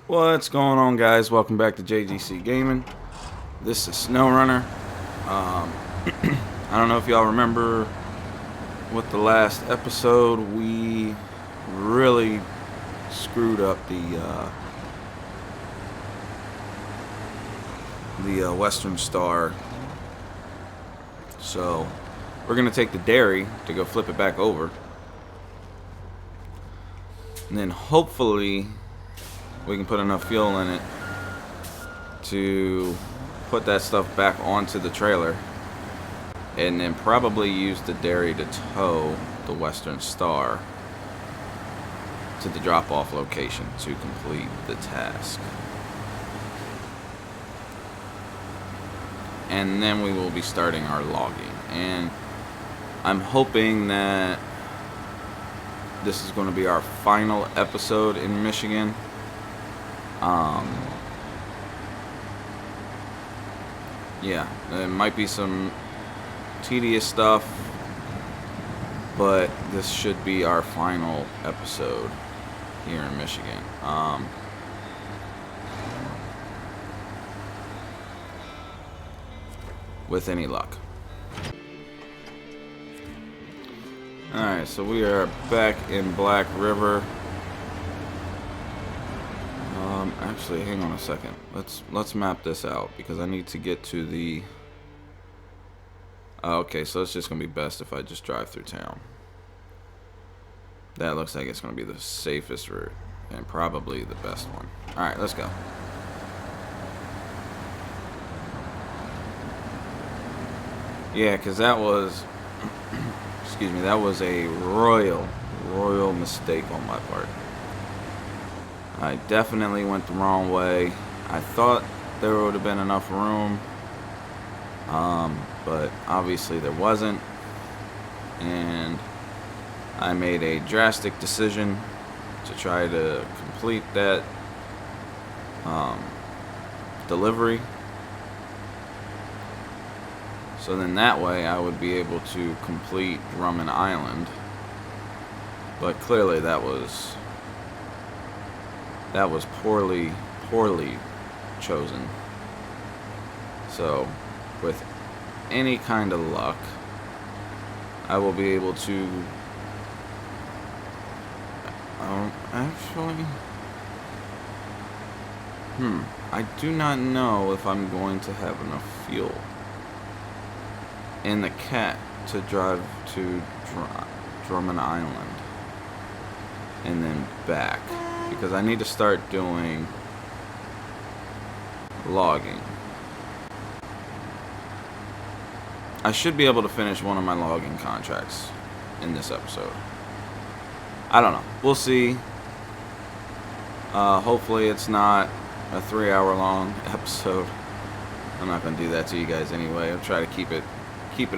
What's going on, guys? Welcome back to JGC Gaming. This is Snowrunner. I don't know if y'all remember with the last episode, we really screwed up the Western Star. So we're gonna take the dairy to go flip it back over, and then hopefully we can put enough fuel in it to put that stuff back onto the trailer, and then probably use the dairy to tow the Western Star to the drop-off location to complete the task. And then we will be starting our logging. And I'm hoping that this is going to be our final episode in Michigan. Yeah, there might be some tedious stuff, but this should be our final episode here in Michigan. With any luck. Alright, so we are back in Black River. Actually, hang on a second. Let's map this out because I need to get to the. Okay, so it's just gonna be best if I just drive through town. That looks like it's gonna be the safest route and probably the best one. All right, let's go. Yeah, because that was, excuse me, that was a royal mistake on my part. I definitely went the wrong way. I thought there would have been enough room, but obviously there wasn't, and I made a drastic decision to try to complete that delivery, so then that way I would be able to complete Drummond Island. But clearly that was poorly chosen. So with any kind of luck, I will be able to actually I do not know if I'm going to have enough fuel in the cat to drive to Drummond Island and then back, because I need to start doing logging. I should be able to finish one of my logging contracts in this episode. I don't know. We'll see. Hopefully it's not a 3-hour long episode. I'm not going to do that to you guys anyway. I'll try to keep it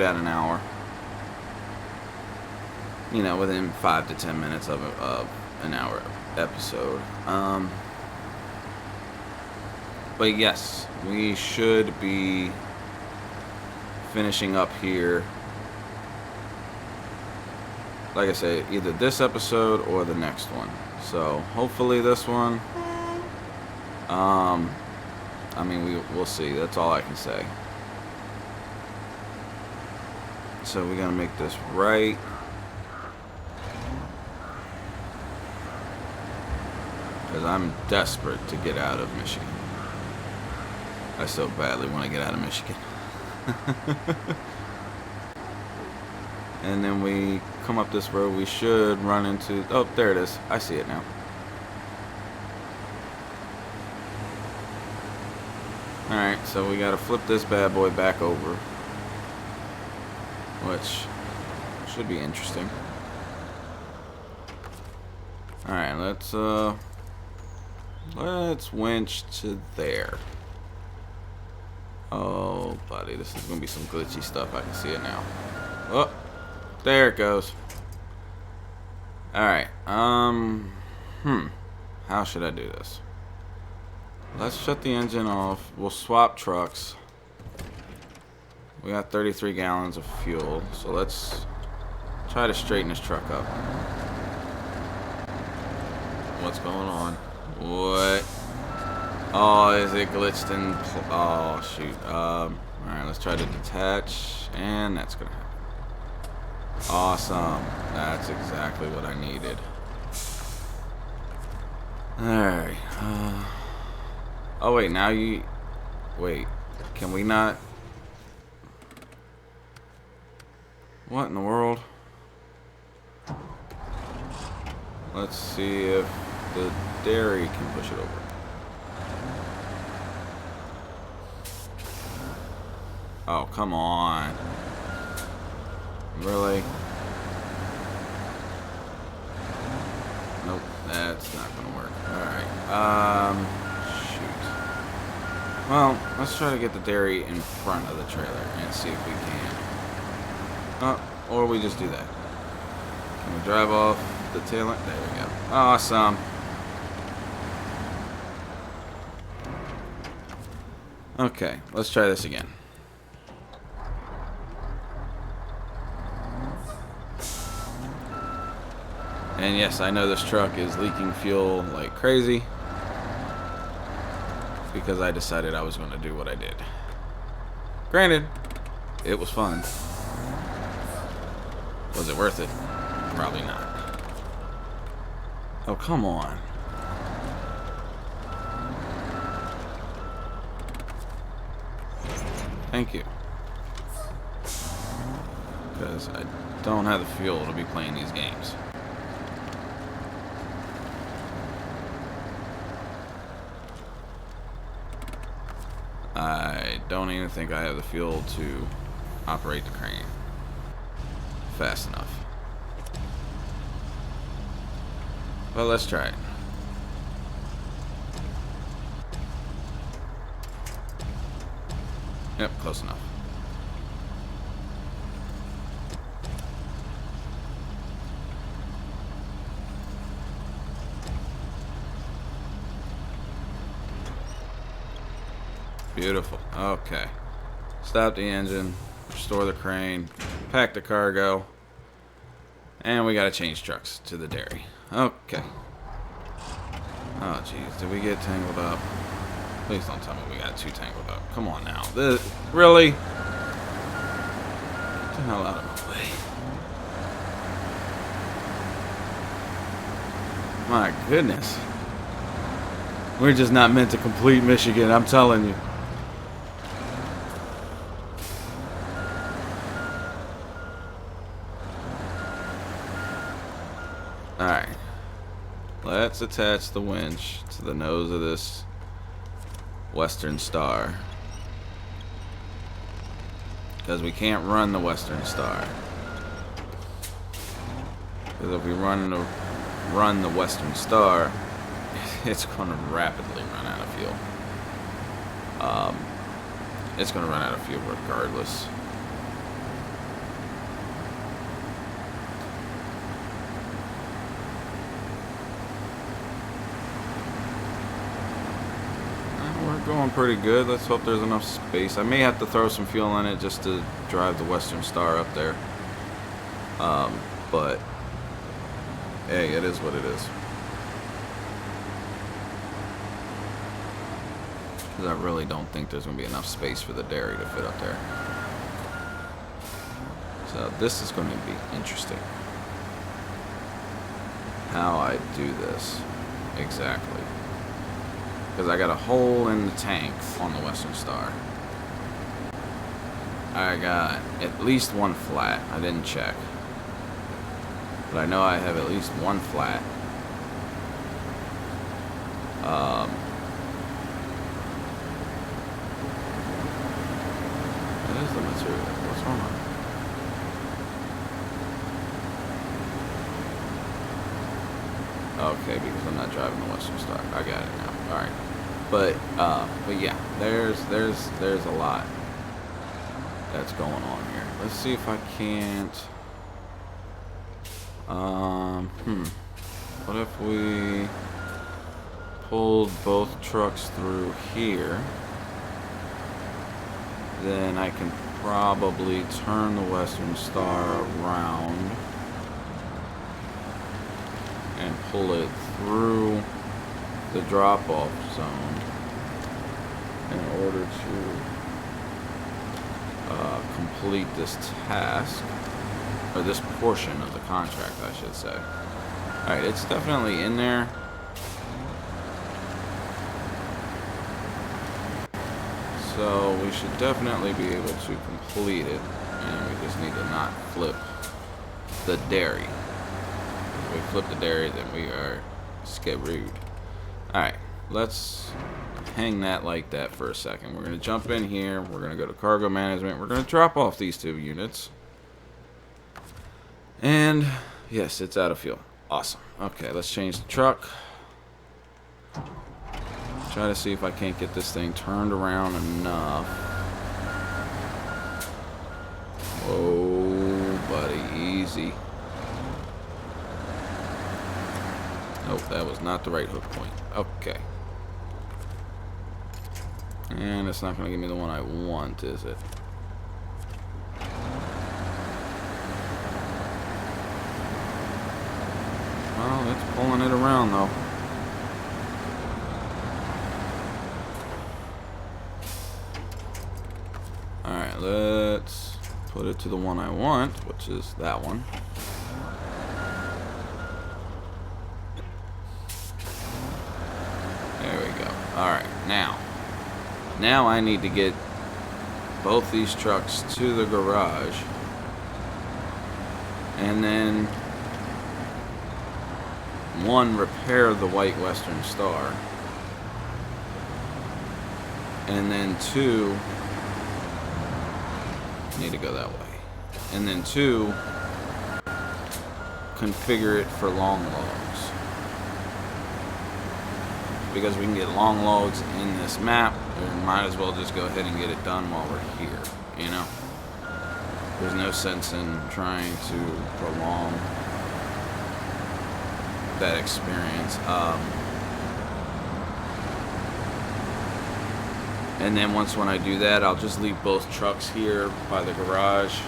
at an hour. You know, within 5 to 10 minutes of an hour episode. But yes, we should be finishing up here, like I say, either this episode or the next one. So hopefully this one. I mean, we'll see. That's all I can say. So we're gonna make this right. Because I'm desperate to get out of Michigan. I so badly want to get out of Michigan. And then we come up this road, we should run into, oh, there it is. I see it now. Alright, so we gotta flip this bad boy back over, which should be interesting. Alright, let's winch to there. Oh, buddy, this is gonna be some glitchy stuff. I can see it now. Oh, there it goes. Alright, how should I do this? Let's shut the engine off. We'll swap trucks. We got 33 gallons of fuel, so let's try to straighten this truck up. What's going on? What? Oh, is it glitched in? Oh, shoot. Alright, let's try to detach. And that's gonna happen. Awesome. That's exactly what I needed. Alright. Oh, wait, now you... Wait. Can we not... What in the world? Let's see if the dairy can push it over. Oh, come on. Really? Nope, that's not gonna work. Alright, shoot. Well, let's try to get the dairy in front of the trailer and see if we can. Oh, or we just do that. Can we drive off the tail end? There we go. Awesome. Okay, let's try this again. And yes, I know this truck is leaking fuel like crazy because I decided I was going to do what I did. Granted, it was fun. Was it worth it? Probably not. Oh, come on. Thank you. Because I don't have the fuel to be playing these games. I don't even think I have the fuel to operate the crane fast enough. Well, let's try it. Yep, close enough. Beautiful. Okay. Stop the engine. Restore the crane. Pack the cargo. And we gotta change trucks to the dairy. Okay. Oh, jeez. Did we get tangled up? Please don't tell me we got too tangled up. Come on now. Really? Get the hell out of my way. My goodness. We're just not meant to complete Michigan, I'm telling you. Alright. Let's attach the winch to the nose of this Western Star. Because we can't run the Western Star. Because if we run the Western Star, it's going to rapidly run out of fuel. It's going to run out of fuel regardless. We're going pretty good. Let's hope there's enough space. I may have to throw some fuel in it just to drive the Western Star up there. But hey, it is what it is. Because I really don't think there's going to be enough space for the dairy to fit up there. So this is going to be interesting. How I do this exactly. Because I got a hole in the tank on the Western Star. I got at least one flat. I didn't check. But I know I have at least one flat. What is the material? What's wrong with it? Okay, because I'm not driving the Western Star. I got it now. Alright. But yeah, there's a lot that's going on here. Let's see if I can't. What if we pulled both trucks through here? Then I can probably turn the Western Star around and pull it through the drop-off zone in order to complete this task, or this portion of the contract, I should say. Alright, it's definitely in there. So we should definitely be able to complete it, and we just need to not flip the dairy. If we flip the dairy, then we are screwed. Alright, let's hang that like that for a second. We're going to jump in here. We're going to go to cargo management. We're going to drop off these 2 units. And yes, it's out of fuel. Awesome. Okay, let's change the truck. Try to see if I can't get this thing turned around enough. Whoa, buddy, easy. Nope, that was not the right hook point. Okay. And it's not going to give me the one I want, is it? Well, it's pulling it around, though. Alright, let's put it to the one I want, which is that one. There we go. Alright, now I need to get both these trucks to the garage. And then, 1, repair the White Western Star. And then 2, need to go that way. And then 2, configure it for long logs. Because we can get long logs in this map, we might as well just go ahead and get it done while we're here, you know? There's no sense in trying to prolong that experience. And then when I do that, I'll just leave both trucks here by the garage,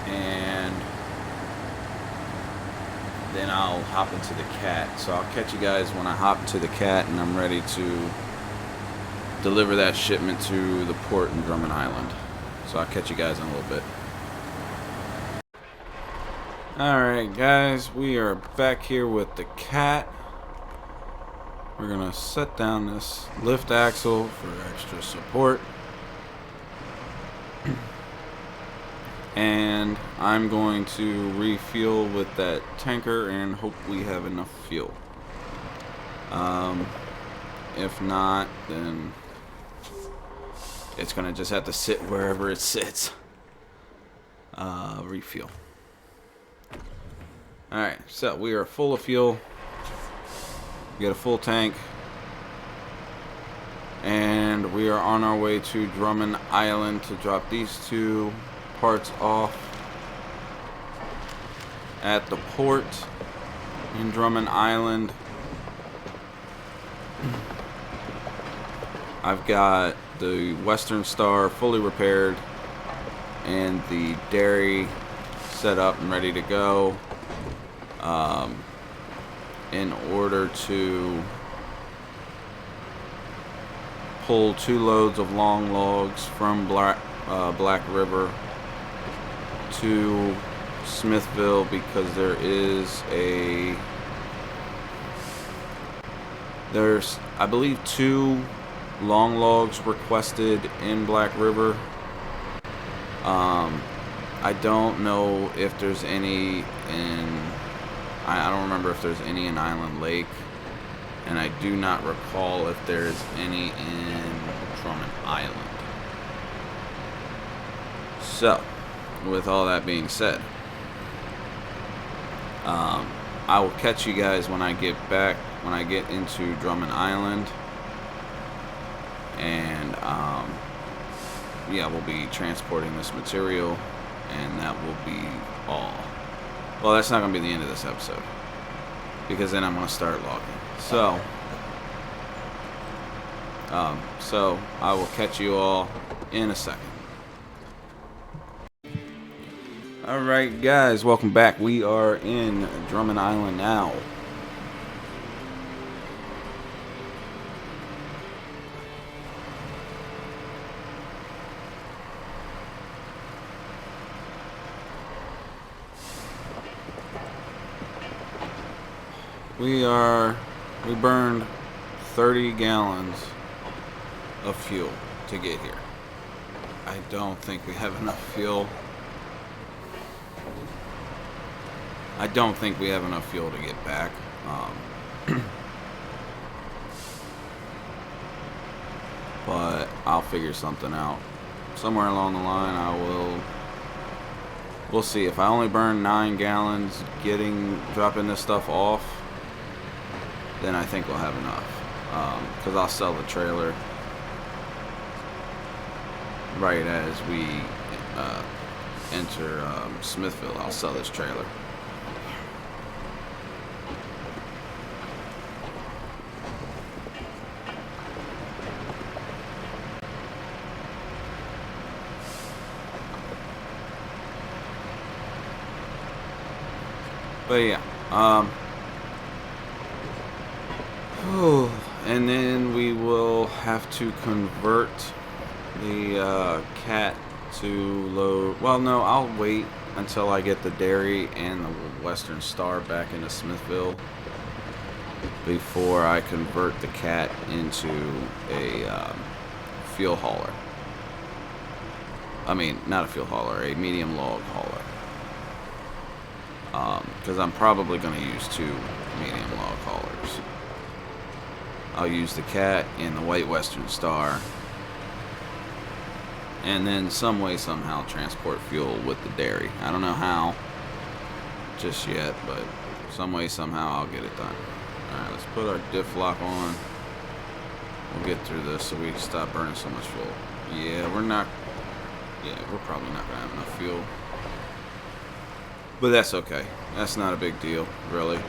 and then I'll hop into the Cat. So I'll catch you guys when I hop into the Cat and I'm ready to deliver that shipment to the port in Drummond Island. So I'll catch you guys in a little bit. Alright guys, we are back here with the Cat. We're gonna set down this lift axle for extra support. And I'm going to refuel with that tanker and hope we have enough fuel. If not, then it's gonna just have to sit wherever it sits. Refuel. Alright, so we are full of fuel. We got a full tank. And we are on our way to Drummond Island to drop these 2 parts off at the port in Drummond Island. I've got the Western Star fully repaired and the dairy set up and ready to go. In order to pull 2 loads of long logs from Black River to Smithville, because there's I believe 2 long logs requested in Black River. I don't know if there's any in I don't remember if there's any in Island Lake, and I do not recall if there's any in Drummond Island. So, with all that being said, I will catch you guys when I get into Drummond Island, and yeah, we'll be transporting this material, and that will be all. Well, that's not going to be the end of this episode, because then I'm going to start logging. So I will catch you all in a second. Alright guys, welcome back. We are in Drummond Island now. We burned 30 gallons of fuel to get here. I don't think we have enough fuel. I don't think we have enough fuel to get back. But I'll figure something out. Somewhere along the line, we'll see. If I only burn 9 gallons dropping this stuff off, then I think we'll have enough. Because I'll sell the trailer right as we enter Smithville. I'll sell this trailer. But yeah, and then we will have to convert the cat to load. Well, no, I'll wait until I get the dairy and the Western Star back into Smithville before I convert the cat into a fuel hauler. I mean, not a fuel hauler, a medium log hauler. Because I'm probably going to use 2 medium log haulers. I'll use the cat and the white Western Star, and then some way, somehow transport fuel with the dairy. I don't know how just yet, but some way, somehow I'll get it done. Alright, let's put our diff lock on. We'll get through this so we stop burning so much fuel. Yeah, we're probably not going to have enough fuel. But that's okay. That's not a big deal, really.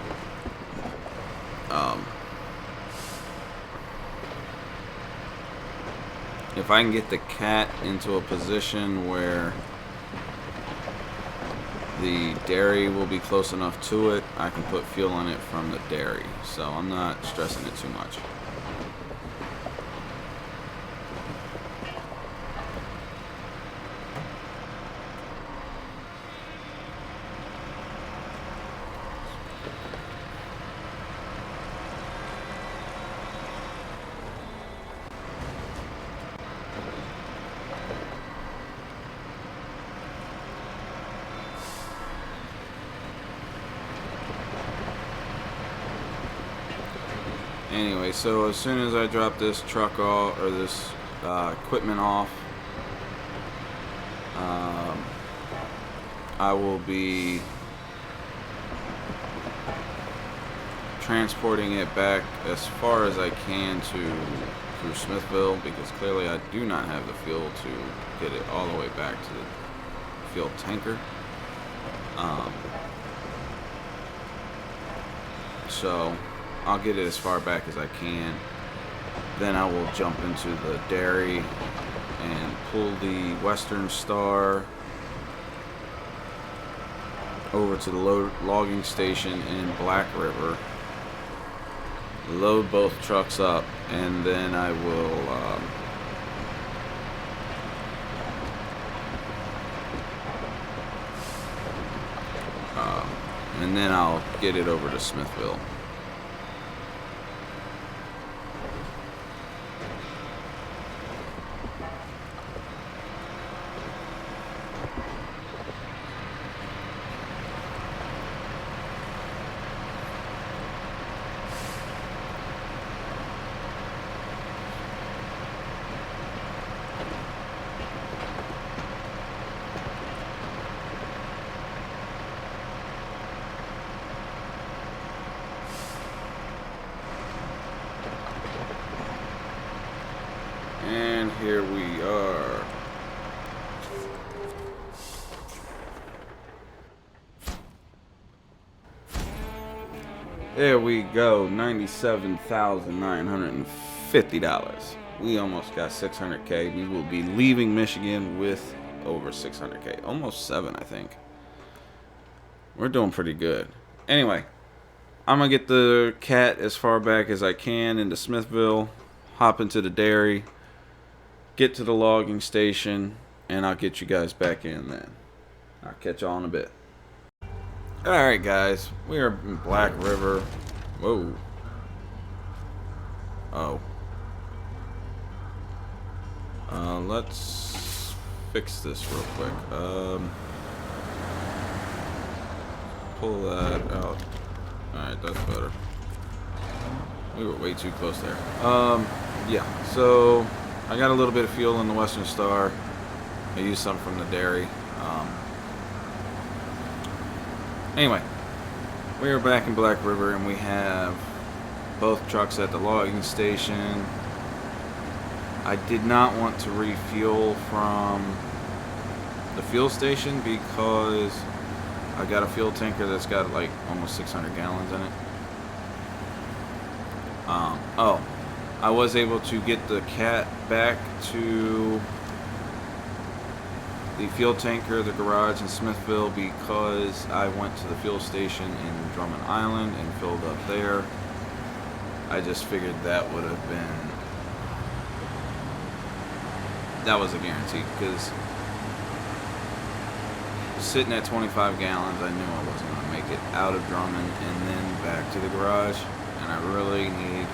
If I can get the cat into a position where the dairy will be close enough to it, I can put fuel in it from the dairy. So I'm not stressing it too much. Anyway, so as soon as I drop this truck off, or this equipment off, I will be transporting it back as far as I can through Smithville, because clearly I do not have the fuel to get it all the way back to the fuel tanker. So I'll get it as far back as I can. Then I will jump into the dairy and pull the Western Star over to the logging station in Black River, load both trucks up, and then I will and then I'll get it over to Smithville. And here we are. There we go, $97,950. We almost got 600K. We will be leaving Michigan with over 600K. Almost 7, I think. We're doing pretty good. Anyway, I'm going to get the cat as far back as I can into Smithville, hop into the dairy, get to the logging station, and I'll get you guys back in then. I'll catch y'all in a bit. Alright guys, we are in Black River, Whoa. Oh. Let's fix this real quick. Pull that out. Alright, that's better. We were way too close there. Yeah, so I got a little bit of fuel in the Western Star. I used some from the dairy. Anyway, we are back in Black River and we have both trucks at the logging station. I did not want to refuel from the fuel station because I got a fuel tanker that's got like almost 600 gallons in it. Oh, I was able to get the cat back to the fuel tanker, the garage in Smithville, because I went to the fuel station in Drummond Island and filled up there. I just figured that would have been, that was a guarantee, because sitting at 25 gallons, I knew I wasn't going to make it out of Drummond and then back to the garage, and I really need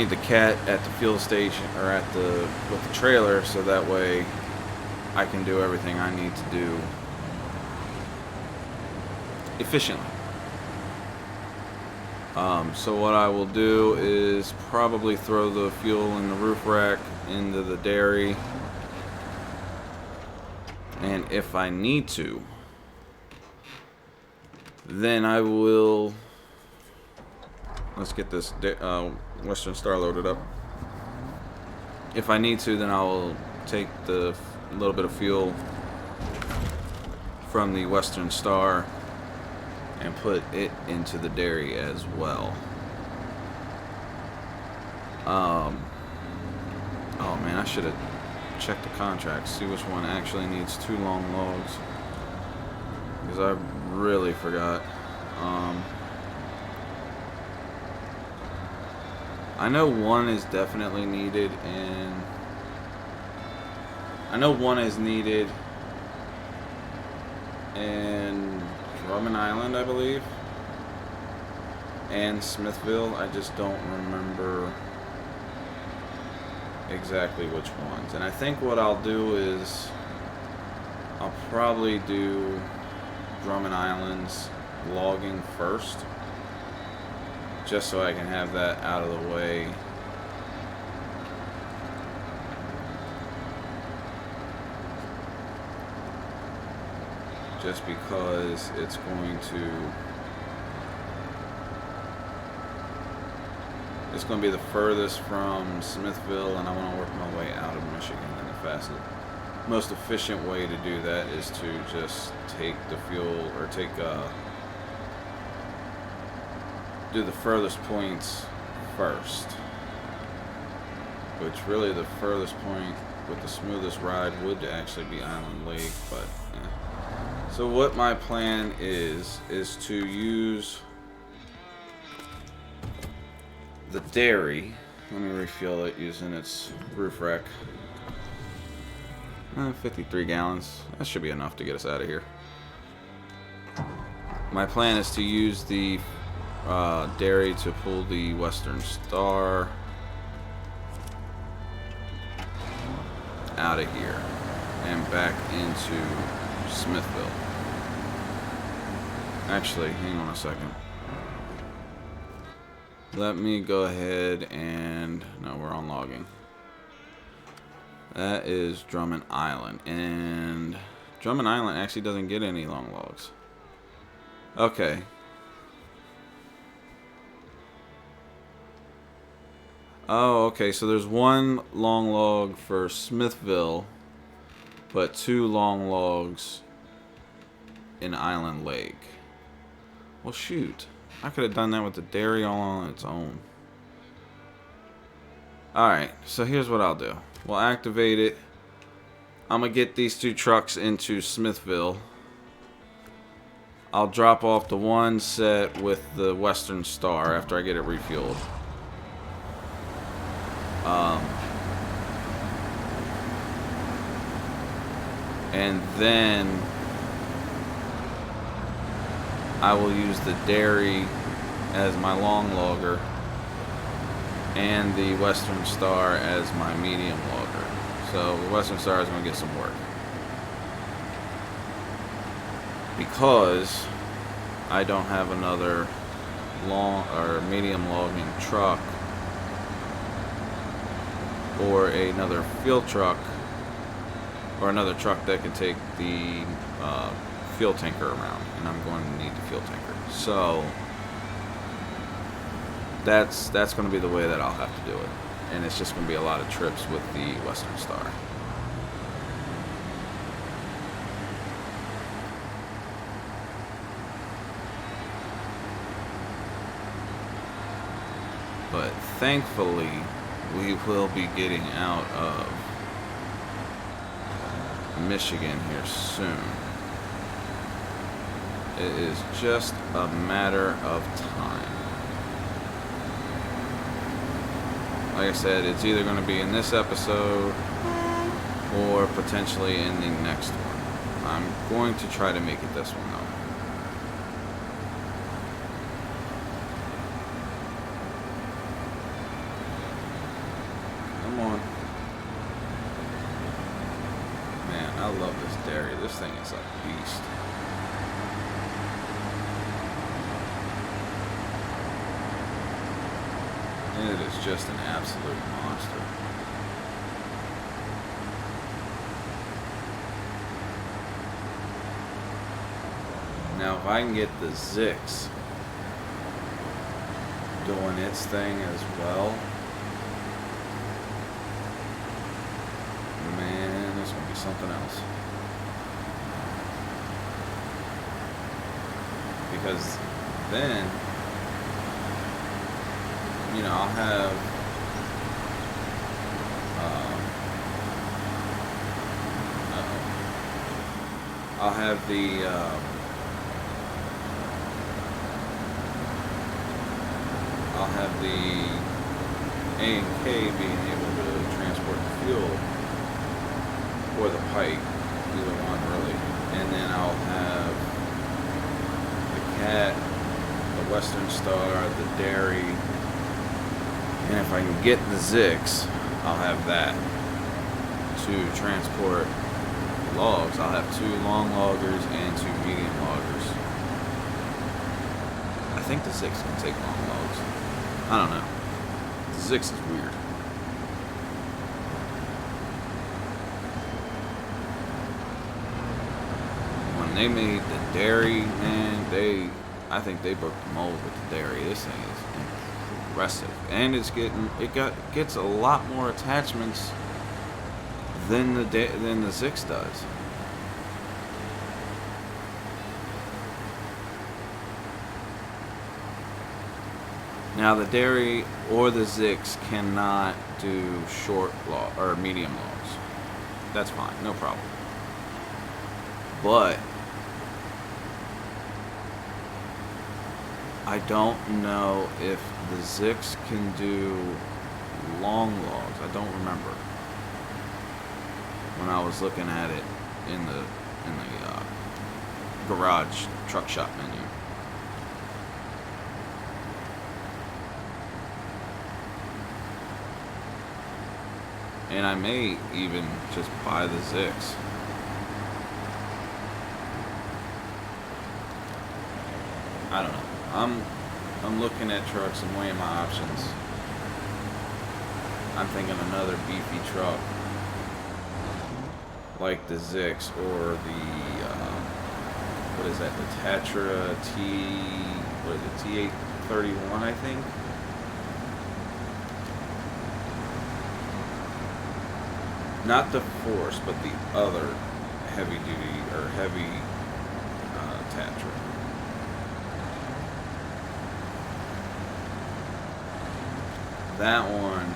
the cat at the fuel station, or at the, with the trailer, so that way I can do everything I need to do efficiently. So what I will do is probably throw the fuel in the roof rack into the dairy, and if I need to, then I will, let's get this Western Star loaded up. If I need to, then I'll take the little bit of fuel from the Western Star and put it into the dairy as well. Oh man, I should have checked the contract, see which one actually needs 2 long logs, because I really forgot. I know one is definitely needed, and I know one is needed in Drummond Island, I believe, and Smithville. I just don't remember exactly which ones. And I think what I'll do is I'll probably do Drummond Island's logging first, just so I can have that out of the way. Just because it's going to be the furthest from Smithville, and I want to work my way out of Michigan. And the fastest, most efficient way to do that is to just take the fuel, or do the furthest points first. Which really the furthest point with the smoothest ride would actually be Island Lake, but yeah. So what my plan is to use the dairy. Let me refuel it using its roof rack. 53 gallons. That should be enough to get us out of here. My plan is to use the dairy to pull the Western Star out of here and back into Smithville. Actually, hang on a second. Let me go ahead and, no, we're on logging. That is Drummond Island, and Drummond Island actually doesn't get any long logs. Okay. Oh, okay, so there's 1 long log for Smithville, but 2 long logs in Island Lake. Well, shoot. I could have done that with the dairy all on its own. Alright, so here's what I'll do. We'll activate it. I'm going to get these 2 trucks into Smithville. I'll drop off the one set with the Western Star after I get it refueled. And then I will use the Dairy as my long logger and the Western Star as my medium logger. So the Western Star is going to get some work because I don't have another long or medium logging truck or another field truck or another truck that can take the fuel tanker around, and I'm going to need the fuel tanker. So that's going to be the way that I'll have to do it, and it's just going to be a lot of trips with the Western Star. But thankfully, we will be getting out of Michigan here soon. It is just a matter of time. Like I said, it's either going to be in this episode or potentially in the next one. I'm going to try to make it this one, though. Come on. Man, I love this Dairy. This thing is a beast. It is just an absolute monster. Now, if I can get the Zix doing its thing as well, man, this will be something else. Because then, you know, I'll have the A&K being able to transport the fuel, or the Pike, either one really, and then I'll have the Cat, the Western Star, the Dairy. And if I can get the Zix, I'll have that to transport logs. I'll have 2 long loggers and 2 medium loggers. I think the Zix can take long logs. I don't know. The Zix is weird. When they made the Dairy, man, I think they broke the mold with the Dairy. This thing is impressive, and it gets a lot more attachments than the Zix does. Now the Dairy or the Zix cannot do short log or medium logs. That's fine, no problem. But I don't know if the Zix can do long logs. I don't remember when I was looking at it in the garage truck shop menu. And I may even just buy the Zix. I don't know. I'm looking at trucks and weighing my options. I'm thinking another beefy truck like the Zix or the what is that? The Tatra T831, I think. Not the Force, but the other heavy duty or heavy Tatra. That one,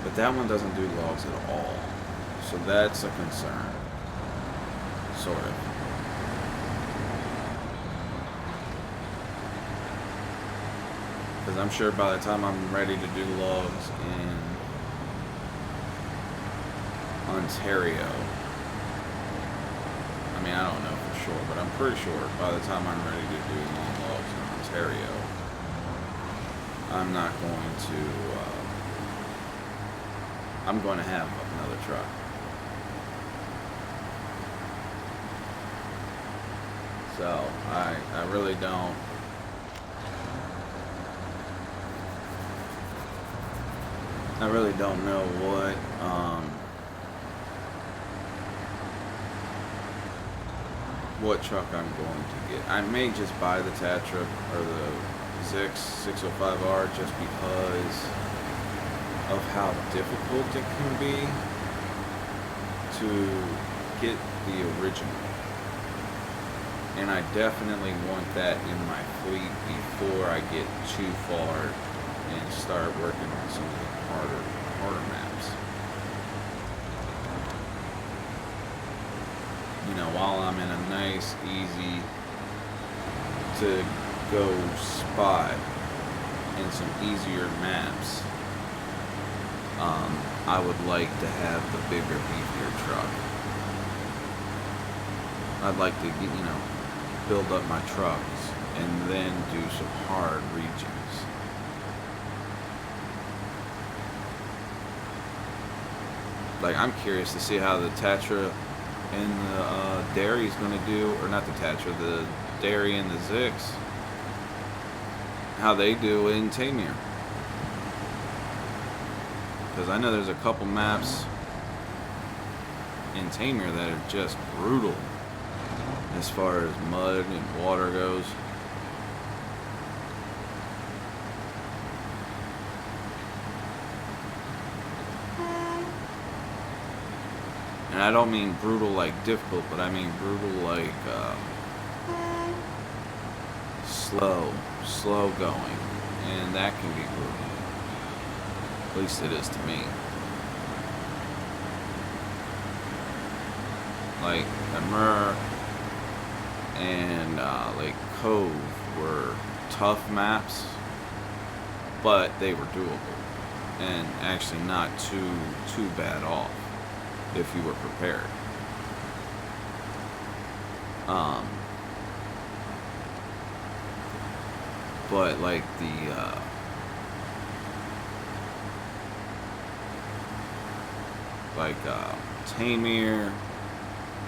but that one doesn't do logs at all. So that's a concern. Sort of. Because I'm sure by the time I'm ready to do logs in Ontario, I mean, I don't know for sure, but I'm pretty sure by the time I'm ready to do long logs in Ontario, I'm not going to, I'm going to have another truck. So, I really don't. I really don't know what truck I'm going to get. I may just buy the Tatra or the Zix 605R just because of how difficult it can be to get the original. And I definitely want that in my fleet before I get too far and start working on some of the harder maps. You know, while I'm in a nice, easy to go spot in some easier maps, I would like to have the bigger, beefier truck. I'd like to get, you know, build up my trucks and then do some hard regions. Like, I'm curious to see how the Tatra and the Dairy is going to do, or not the Tatra, the Dairy and the Zix, how they do in Tamir. Because I know there's a couple maps in Tamir that are just brutal as far as mud and water goes. And I don't mean brutal like difficult, but I mean brutal like slow going. And that can be brutal. At least it is to me. Like Amur and Lake Cove were tough maps, but they were doable. And actually not too bad off if you were prepared. But like the Tamir,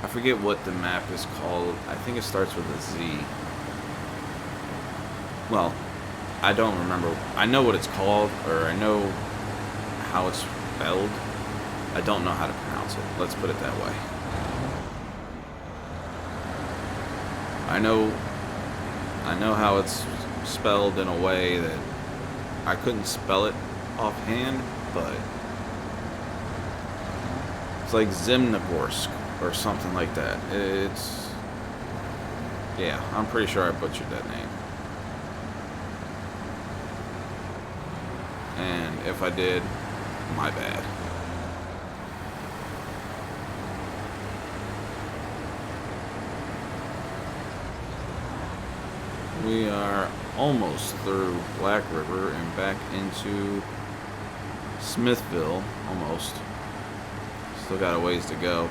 I forget what the map is called. I think it starts with a Z. Well, I don't remember. I know what it's called, or I know how it's spelled. I don't know how to pronounce it. Let's put it that way. I know how it's spelled in a way that I couldn't spell it offhand, but it's like Zimnogorsk or something like that. Yeah, I'm pretty sure I butchered that name. And if I did, my bad. We are almost through Black River and back into Smithville, almost. Still got a ways to go.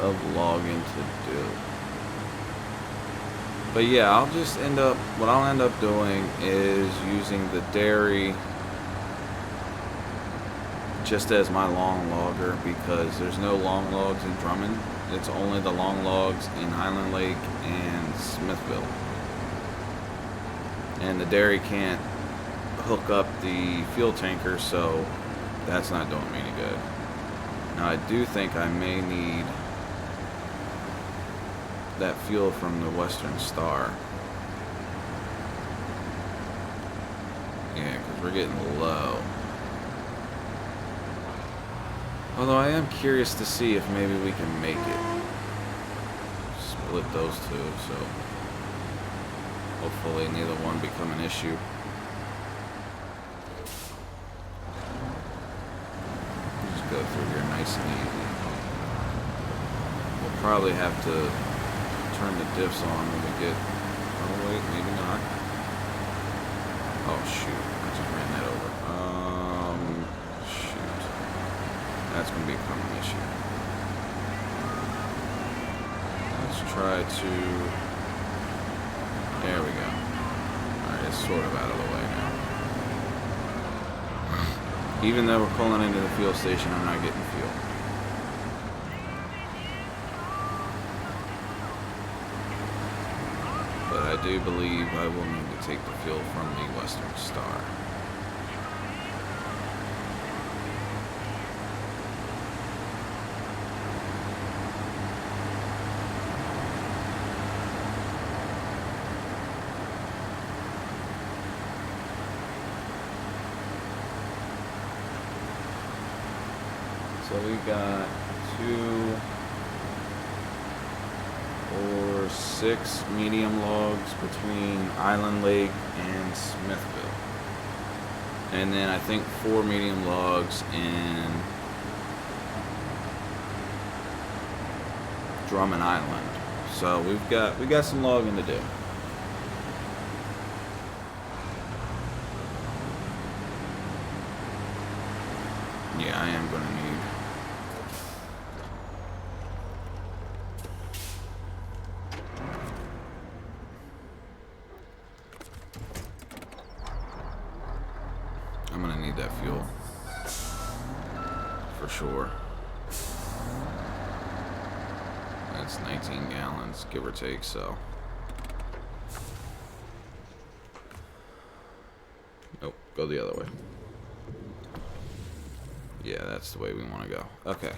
Of logging to do. But yeah, I'll just what I'll end up doing is using the Dairy just as my long logger, because there's no long logs in Drummond. It's only the long logs in Highland Lake and Smithville. And the Dairy can't hook up the fuel tanker, so that's not doing me any good. Now I do think I may need that fuel from the Western Star. Yeah, because we're getting low. Although I am curious to see if maybe we can make it. Split those two, so. Hopefully neither one become an issue. Just go through here nice and easy. We'll probably have to turn the diffs on when we get... Oh wait, maybe not. Oh shoot, I just ran that over. Shoot. That's going to become an issue. Let's try to... There we go. Alright, it's sort of out of the way now. Even though we're pulling into the fuel station, I'm not getting fuel. But I do believe I will need to take the fuel from the Western Star. So we got 2 or 6 medium logs between Island Lake and Smithville. And then I think 4 medium logs in Drummond Island. So we got some logging to do. Yeah, I am going to need... I'm going to need that fuel. For sure. That's 19 gallons, give or take, so... Nope, go the other way. Yeah, that's the way we want to go. Okay.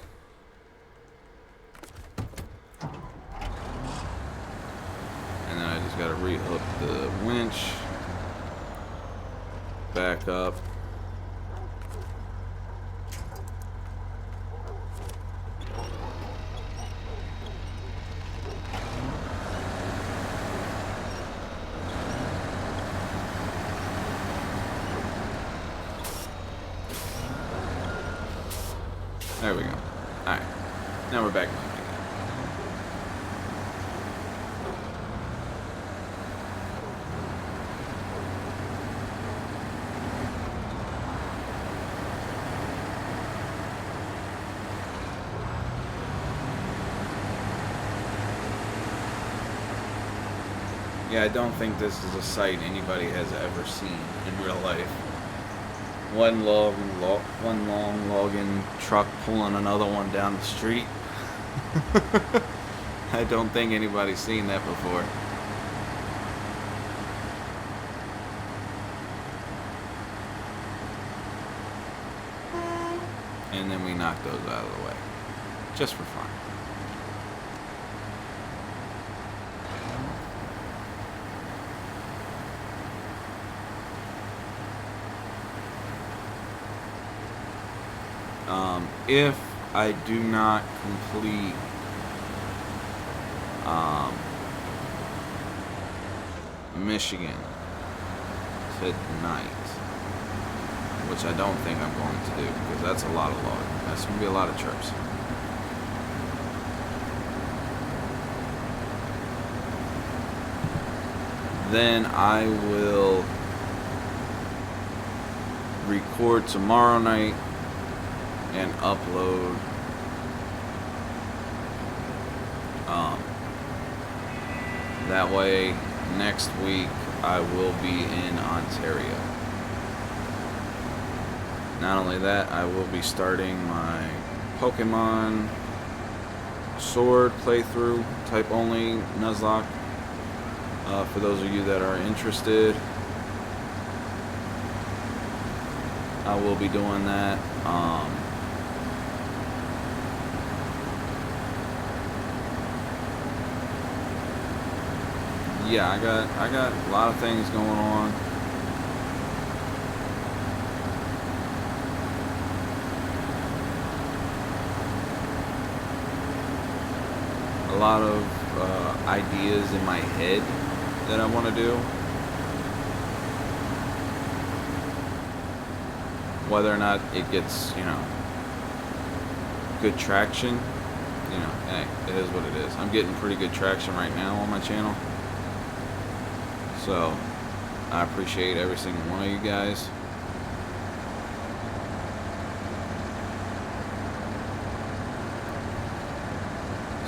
And then I just got to re-hook the winch. Back up. There we go. Alright. Now we're back moving again. Yeah, I don't think this is a sight anybody has ever seen in real life. One long logging truck pulling another one down the street. I don't think anybody's seen that before. And then we knock those out of the way. Just for fun. If I do not complete Michigan tonight, which I don't think I'm going to do because that's a lot of logging. That's going to be a lot of trips. Then I will record tomorrow night and upload that way next week I will be in Ontario. Not only that, I will be starting my Pokemon Sword playthrough, type only Nuzlocke, for those of you that are interested. I will be doing that. Yeah, I got a lot of things going on. A lot of ideas in my head that I want to do. Whether or not it gets, you know, good traction, you know, hey, it is what it is. I'm getting pretty good traction right now on my channel. So, I appreciate every single one of you guys.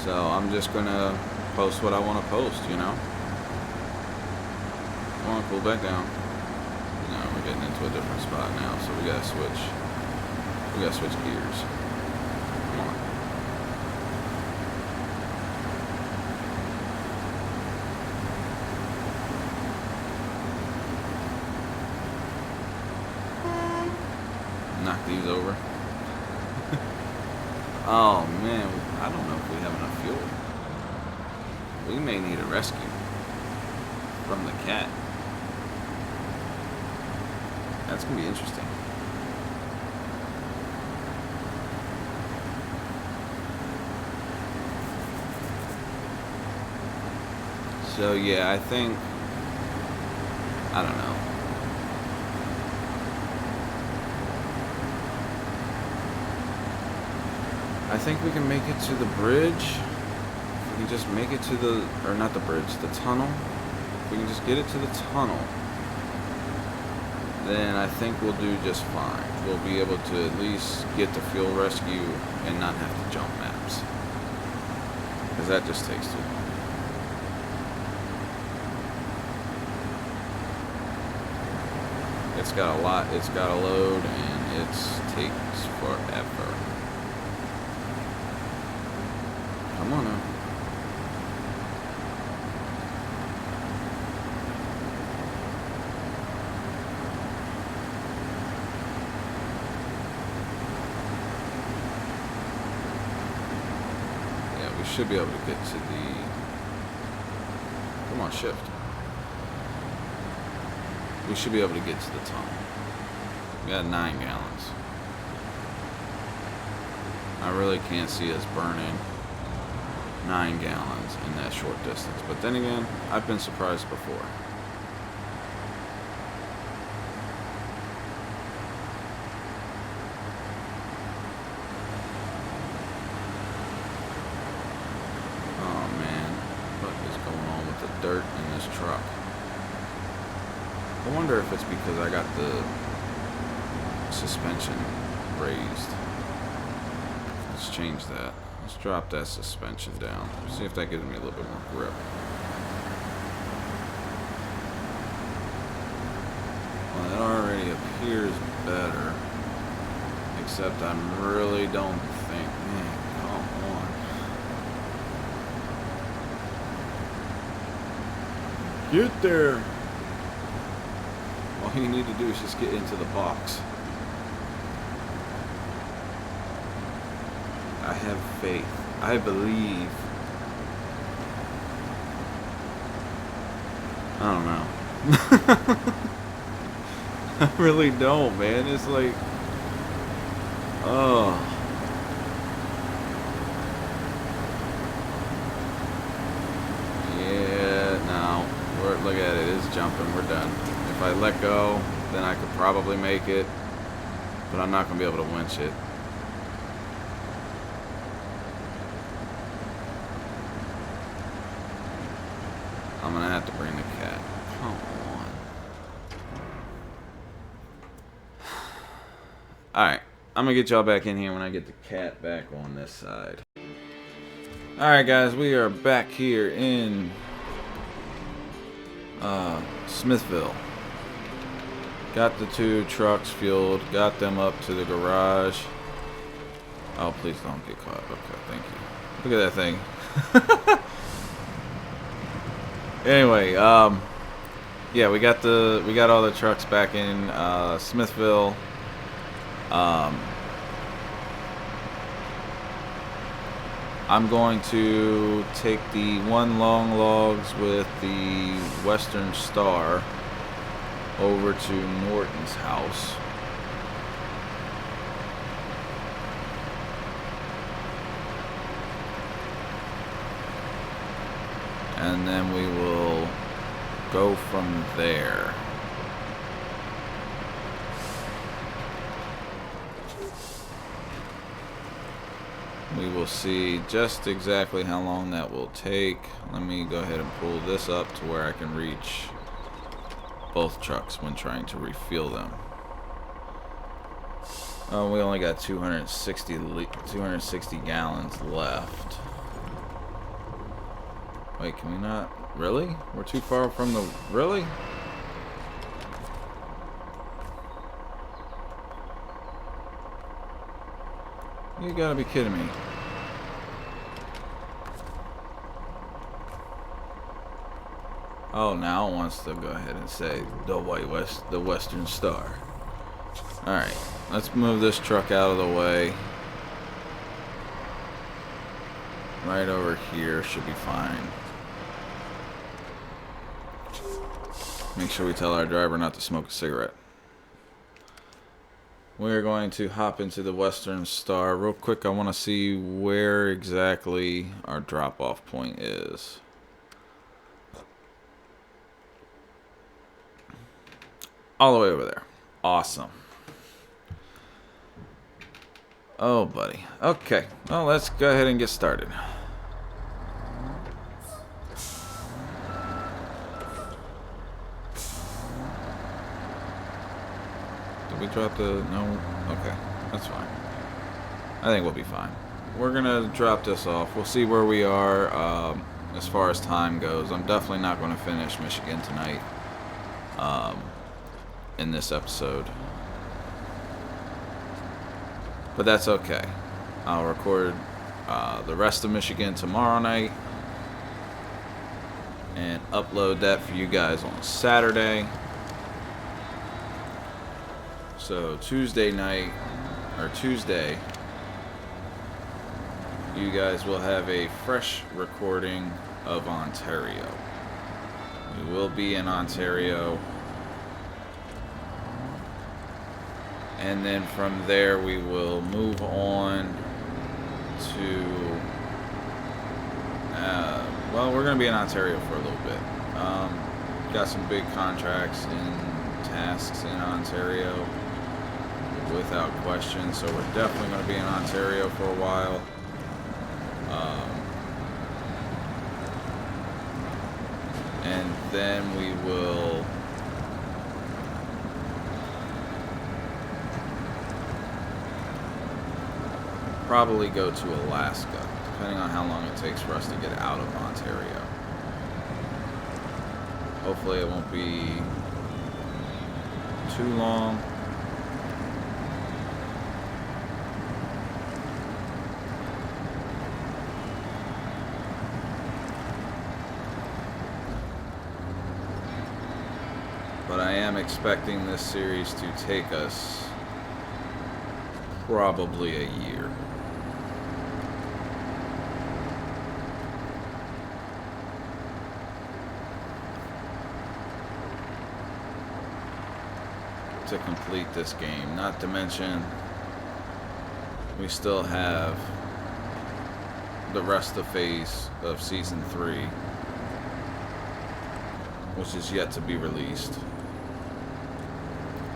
So, I'm just gonna post what I want to post, you know. Come on, cool back down. No, we're getting into a different spot now, so we gotta switch. We gotta switch gears. Come on. Knock these over. Oh man, I don't know if we have enough fuel. We may need a rescue from the cat. That's gonna be interesting. So yeah, I think, I don't know. I think we can make it to the bridge. If we can just make it to the, or not the bridge, the tunnel. If we can just get it to the tunnel, then I think we'll do just fine. We'll be able to at least get the fuel rescue and not have to jump maps. Because that just takes too long. It's got a lot, it's got a load, and it takes forever. Come on now. Yeah, we should be able to get to the... Come on, shift. We should be able to get to the tunnel. We got 9 gallons. I really can't see us burning 9 gallons in that short distance. But then again, I've been surprised before. Oh man, what is going on with the dirt in this truck? I wonder if it's because I got the suspension raised. Let's change that. Let's drop that suspension down. See if that gives me a little bit more grip. Well, it already appears better. Except I really don't think... Man, come on. Get there! All you need to do is just get into the box. I have faith. I believe. I don't know. I really don't, man. It's like, oh. Yeah, no. Look at it. It's jumping. We're done. If I let go, then I could probably make it. But I'm not going to be able to winch it. I'm gonna have to bring the cat. Come on. Alright. I'm gonna get y'all back in here when I get the cat back on this side. Alright guys, we are back here in Smithville. Got the 2 trucks fueled, got them up to the garage. Oh, please don't get caught. Okay, thank you. Look at that thing. Anyway, yeah, we got all the trucks back in Smithville. I'm going to take the 1 long logs with the Western Star over to Norton's house. And then we will go from there. We will see just exactly how long that will take. Let me go ahead and pull this up to where I can reach both trucks when trying to refuel them. Oh, we only got 260 gallons left. Wait, can we not? Really? We're too far from the... Really? You gotta be kidding me. Oh, now it wants to go ahead and say the Western Star. Alright, let's move this truck out of the way. Right over here should be fine. Make sure we tell our driver not to smoke a cigarette. We're going to hop into the Western Star. Real quick, I want to see where exactly our drop-off point is. All the way over there. Awesome. Oh, buddy. Okay. Well, let's go ahead and get started. Did we drop the... No? Okay. That's fine. I think we'll be fine. We're going to drop this off. We'll see where we are as far as time goes. I'm definitely not going to finish Michigan tonight in this episode. But that's okay. I'll record the rest of Michigan tomorrow night and upload that for you guys on Saturday. So Tuesday night, or Tuesday, you guys will have a fresh recording of Ontario. We will be in Ontario. And then from there we will move on to, well, we're going to be in Ontario for a little bit. Got some big contracts and tasks in Ontario, without question, so we're definitely going to be in Ontario for a while. And then we will... probably go to Alaska, depending on how long it takes for us to get out of Ontario. Hopefully it won't be too long. But I am expecting this series to take us probably a year. To complete this game. Not to mention, we still have the rest of phase of season 3, which is yet to be released.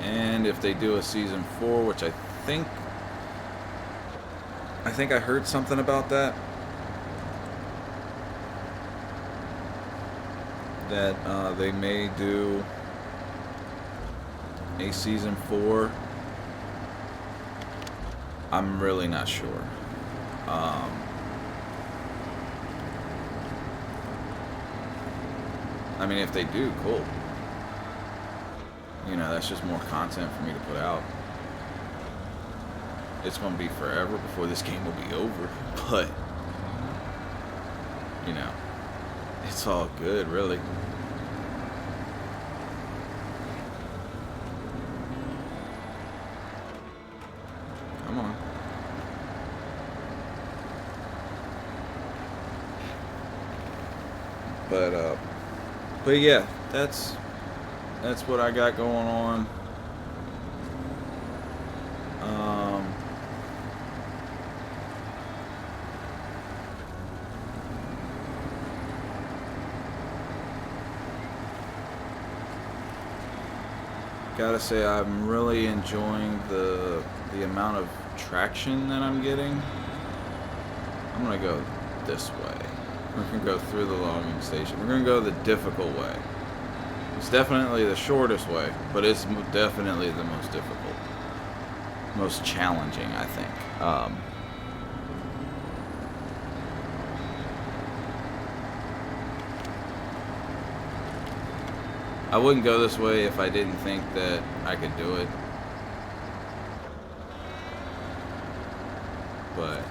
And if they do a season 4, which I think I heard something about that they may do a season 4. I'm really not sure. I mean, if they do, cool. You know, that's just more content for me to put out. It's going to be forever before this game will be over, but, you know, it's all good, really. Come on. But yeah, that's what I got going on. Gotta say, I'm really enjoying the amount of traction that I'm getting. I'm gonna go this way. We're gonna go through the logging station. We're gonna go the difficult way. It's definitely the shortest way, but it's definitely the most difficult, most challenging, I think. I wouldn't go this way if I didn't think that I could do it. But,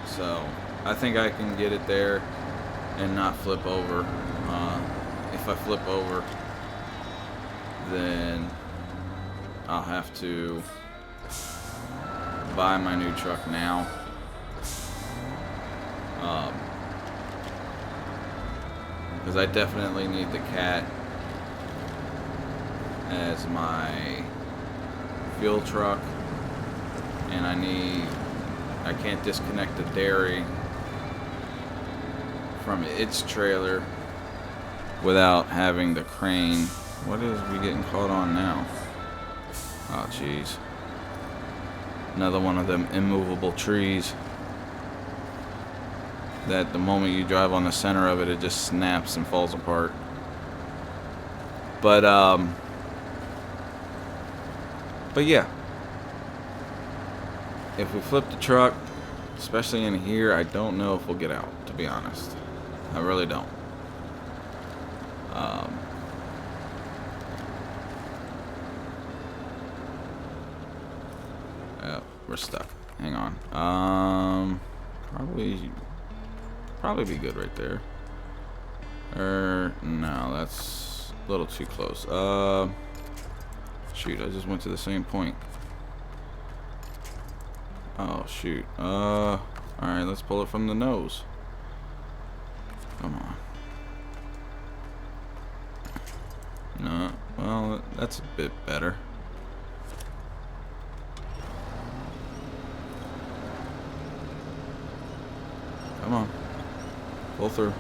so, I think I can get it there and not flip over. If I flip over, then I'll have to buy my new truck now. Because I definitely need the Cat as my fuel truck, and I can't disconnect the dairy from its trailer without having the crane. What is we getting caught on now? Oh jeez, another one of them immovable trees that the moment you drive on the center of it, it just snaps and falls apart. But yeah, if we flip the truck, especially in here, I don't know if we'll get out, to be honest. I really don't. Oh, we're stuck. Hang on. Probably be good right there. No, that's a little too close. Shoot, I just went to the same point. Oh shoot. Alright, let's pull it from the nose. Come on. No, well, that's a bit better. Come on. Pull through.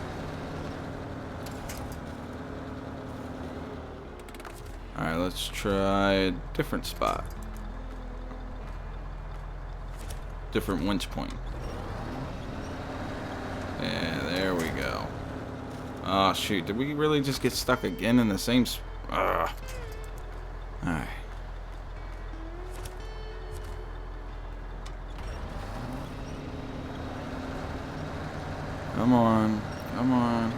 Alright, let's try a different spot. Different winch point. Yeah, there we go. Oh shoot, did we really just get stuck again in the same Alright. Come on, come on.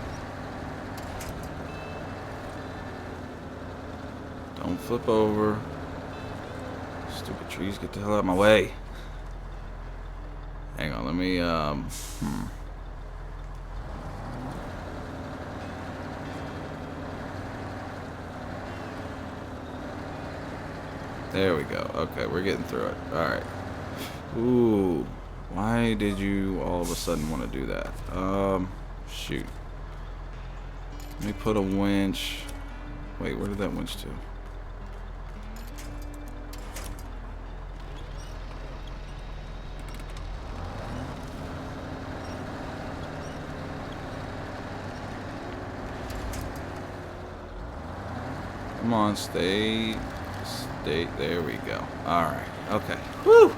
Don't flip over. Stupid trees, get the hell out of my way. Hang on, let me, There we go. Okay, we're getting through it. Alright. Ooh. Why did you all of a sudden want to do that? Shoot. Let me put a winch. Wait, where did that winch to? Come on, stay. There we go. Alright, okay. Woo!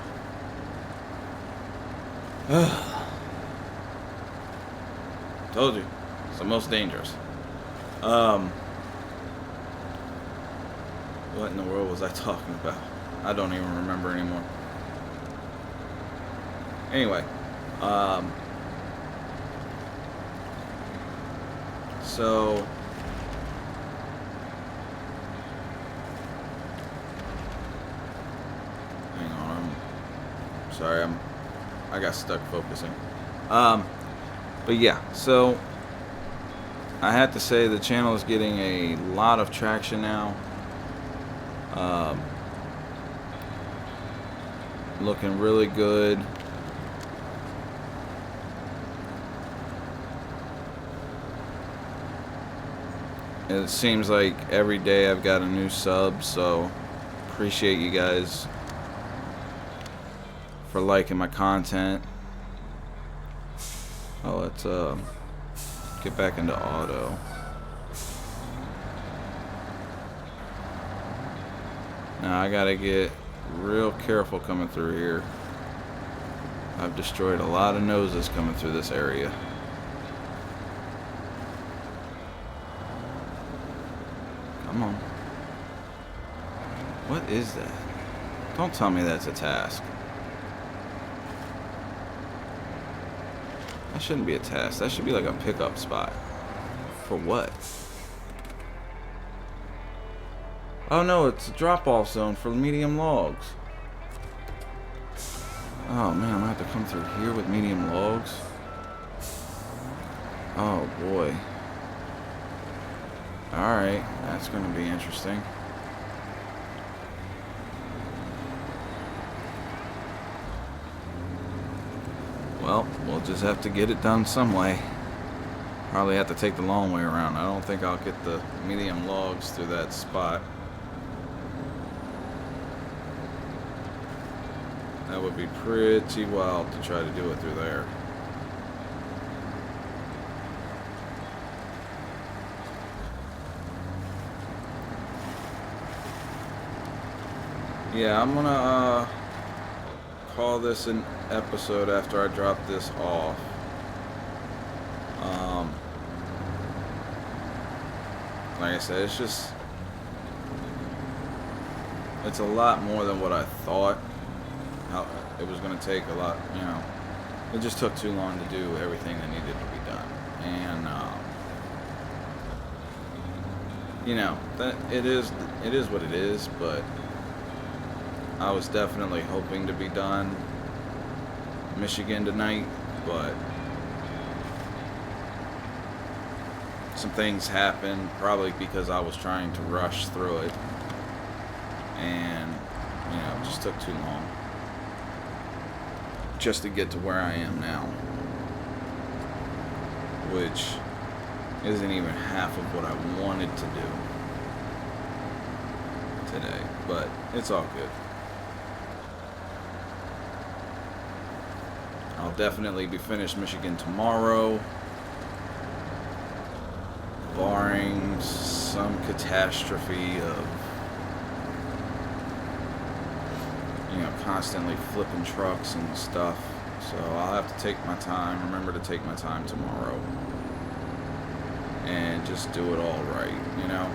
Told you. It's the most dangerous. What in the world was I talking about? I don't even remember anymore. Anyway. So... Sorry, I got stuck focusing. But yeah, so I have to say the channel is getting a lot of traction now. Looking really good. It seems like every day I've got a new sub, so appreciate you guys for liking my content. Oh, let's get back into auto. Now I gotta get real careful coming through here. I've destroyed a lot of noses coming through this area. Come on. What is that? Don't tell me that's a task. That shouldn't be a task. That should be like a pickup spot. For what? Oh no, it's a drop-off zone for medium logs. Oh man, I'm gonna have to come through here with medium logs. Oh boy. Alright, that's gonna be interesting. Well, we'll just have to get it done some way. Probably have to take the long way around. I don't think I'll get the medium logs through that spot. That would be pretty wild to try to do it through there. Yeah, I'm gonna call this an episode after I drop this off. Like I said, it's a lot more than what I thought. It was going to take a lot, you know. It just took too long to do everything that needed to be done. And, you know, that it is what it is, but I was definitely hoping to be done Michigan tonight, but some things happened, probably because I was trying to rush through it, and, you know, it just took too long just to get to where I am now, which isn't even half of what I wanted to do today, but it's all good. I'll definitely be finished Michigan tomorrow, barring some catastrophe of, you know, constantly flipping trucks and stuff. So I'll have to take my time, remember to take my time tomorrow, and just do it all right, you know?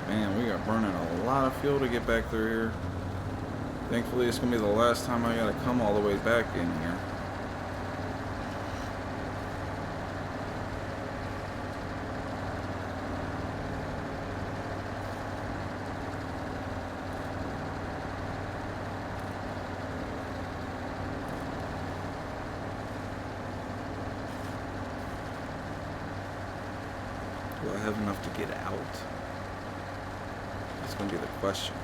Man, we are burning a lot of fuel to get back through here. Thankfully, it's going to be the last time I got to come all the way back in here. Do I have enough to get out? That's going to be the question.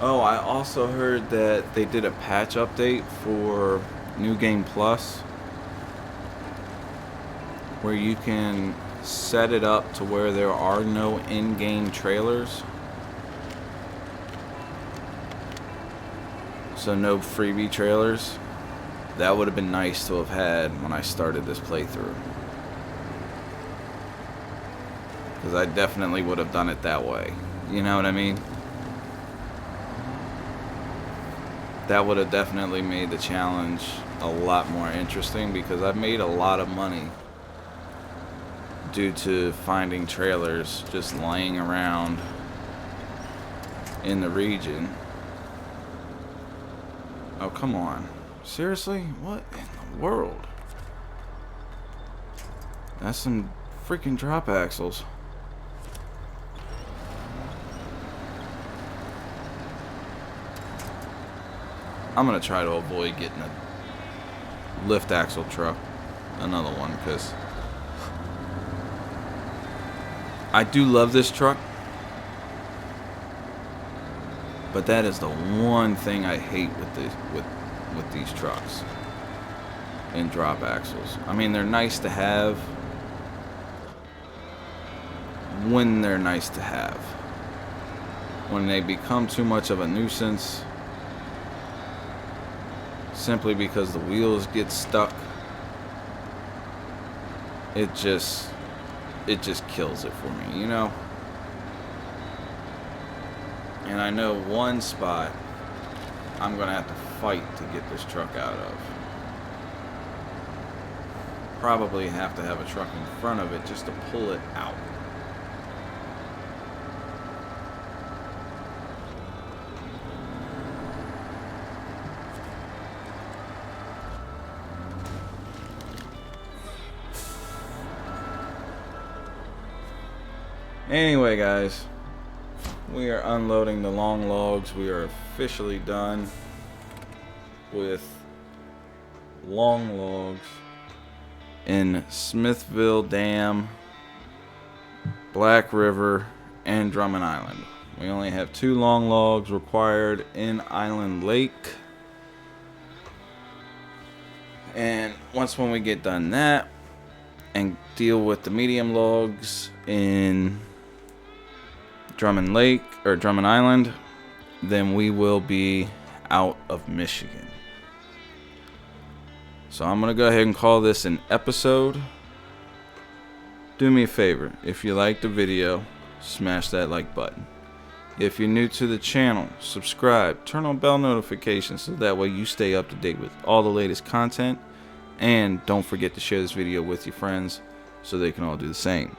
Oh, I also heard that they did a patch update for New Game Plus, where you can set it up to where there are no in-game trailers. So no freebie trailers. That would have been nice to have had when I started this playthrough, because I definitely would have done it that way. You know what I mean? That would have definitely made the challenge a lot more interesting, because I've made a lot of money due to finding trailers just laying around in the region. Oh, come on. Seriously? What in the world? That's some freaking drop axles. I'm gonna try to avoid getting a lift axle truck, another one, because I do love this truck, but that is the one thing I hate with these trucks and drop axles. I mean, they're nice to have when they're nice to have. When they become too much of a nuisance simply because the wheels get stuck, it just kills it for me, you know? And I know one spot I'm gonna have to fight to get this truck out of. Probably have to have a truck in front of it just to pull it out. Anyway, guys, we are unloading the long logs. We are officially done with long logs in Smithville Dam, Black River, and Drummond Island. We only have 2 long logs required in Island Lake. And when we get done that and deal with the medium logs in Drummond Lake or Drummond Island, then we will be out of Michigan. So I'm gonna go ahead and call this an episode. Do me a favor, if you liked the video, smash that like button. If you're new to the channel, subscribe, turn on bell notifications so that way you stay up to date with all the latest content. And don't forget to share this video with your friends so they can all do the same.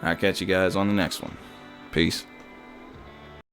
I'll catch you guys on the next one. Peace.